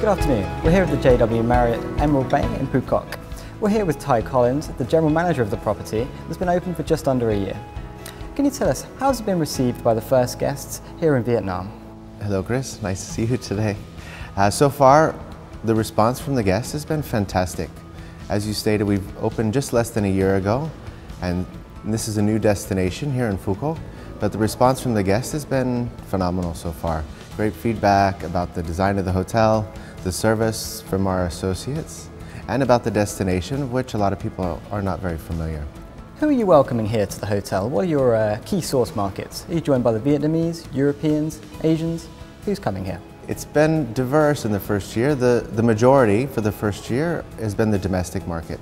Good afternoon. We're here at the JW Marriott Emerald Bay in Quoc. We're here with Ty Collins, the general manager of the property that's been open for just under a year. Can you tell us, how has it been received by the first guests here in Vietnam? Hello Chris, nice to see you today. So far, the response from the guests has been fantastic. As you stated, we've opened just less than a year ago, and this is a new destination here in Quoc, but the response from the guests has been phenomenal so far. Great feedback about the design of the hotel, the service from our associates, and about the destination, of which a lot of people are not very familiar. Who are you welcoming here to the hotel? What are your key source markets? Are you joined by the Vietnamese, Europeans, Asians? Who's coming here? It's been diverse in the first year. The majority for the first year has been the domestic market.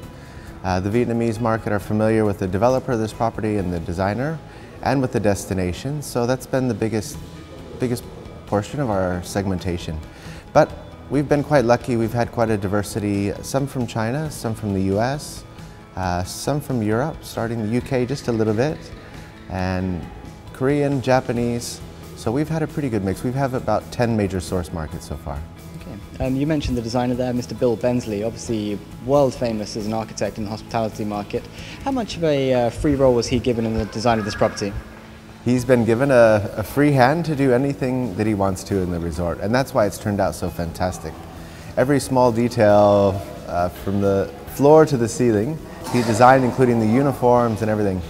The Vietnamese market are familiar with the developer of this property and the designer, and with the destination, so that's been the biggest portion of our segmentation. But we've been quite lucky. We've had quite a diversity, some from China, some from the US, some from Europe, starting the UK just a little bit, and Korean, Japanese. So we've had a pretty good mix. We have about 10 major source markets so far. Okay. You mentioned the designer there, Mr. Bill Bentley, obviously world famous as an architect in the hospitality market. How much of a free role was he given in the design of this property? He's been given a free hand to do anything that he wants to in the resort, and that's why it's turned out so fantastic. Every small detail, from the floor to the ceiling, he designed, including the uniforms and everything.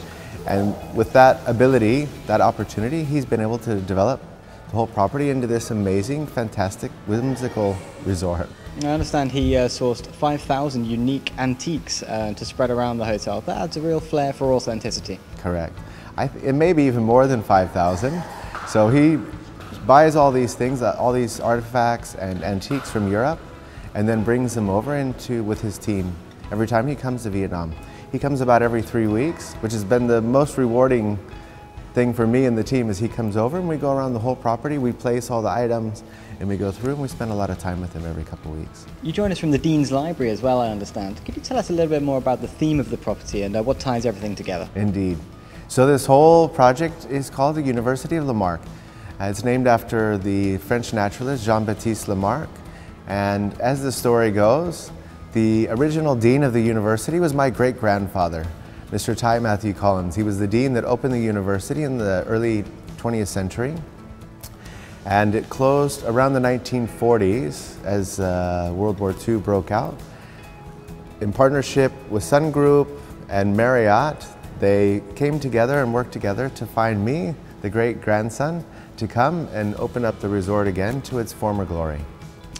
And with that ability, that opportunity, he's been able to develop the whole property into this amazing, fantastic, whimsical resort. I understand he sourced 5,000 unique antiques to spread around the hotel. That adds a real flair for authenticity. Correct. It may be even more than 5,000. So he buys all these things, all these artifacts and antiques from Europe, and then brings them over with his team every time he comes to Vietnam. He comes about every 3 weeks, which has been the most rewarding thing for me and the team. Is he comes over and we go around the whole property, we place all the items, and we go through and we spend a lot of time with him every couple of weeks. You join us from the Dean's Library as well, I understand. Could you tell us a little bit more about the theme of the property and what ties everything together? Indeed. So this whole project is called the University of Lamarck. It's named after the French naturalist Jean-Baptiste Lamarck, and as the story goes, the original dean of the university was my great-grandfather, Mr. Ty Matthew Collins. He was the dean that opened the university in the early 20th century, and it closed around the 1940s as World War II broke out. In partnership with Sun Group and Marriott, they came together and worked together to find me, the great-grandson, to come and open up the resort again to its former glory.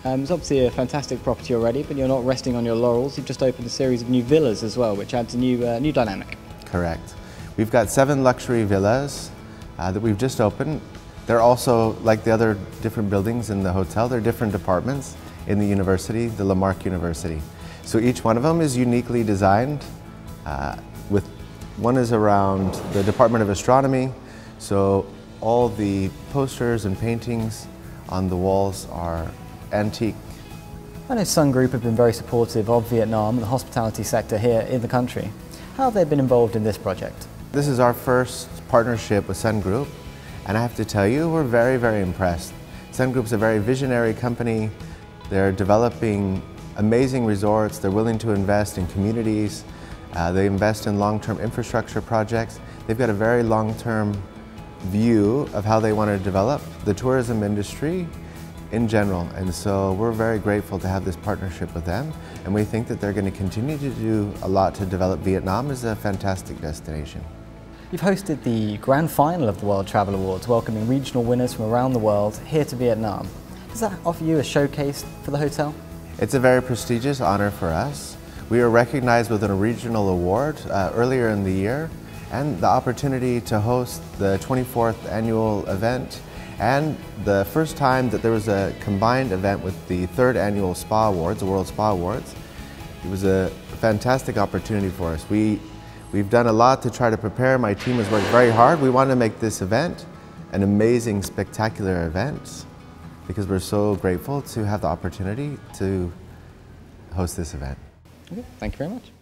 It's obviously a fantastic property already, but you're not resting on your laurels. You've just opened a series of new villas as well, which adds a new dynamic. Correct. We've got 7 luxury villas that we've just opened. They're also, like the other different buildings in the hotel, they're different departments in the university, the Lamarck University. So each one of them is uniquely designed. One is around the Department of Astronomy, so all the posters and paintings on the walls are antique. I know Sun Group have been very supportive of Vietnam and the hospitality sector here in the country. How have they been involved in this project? This is our first partnership with Sun Group, and I have to tell you, we're very, very impressed. Sun Group's a very visionary company. They're developing amazing resorts. They're willing to invest in communities. They invest in long-term infrastructure projects. They've got a very long-term view of how they want to develop the tourism industry in general, and so we're very grateful to have this partnership with them, and we think that they're going to continue to do a lot to develop Vietnam as a fantastic destination. You've hosted the grand final of the World Travel Awards, welcoming regional winners from around the world here to Vietnam. Does that offer you a showcase for the hotel? It's a very prestigious honor for us. We were recognized with a regional award earlier in the year, and the opportunity to host the 24th annual event, and the first time that there was a combined event with the 3rd annual Spa Awards, the World Spa Awards. It was a fantastic opportunity for us. We've done a lot to try to prepare. My team has worked very hard. We want to make this event an amazing, spectacular event because we're so grateful to have the opportunity to host this event. Okay, thank you very much.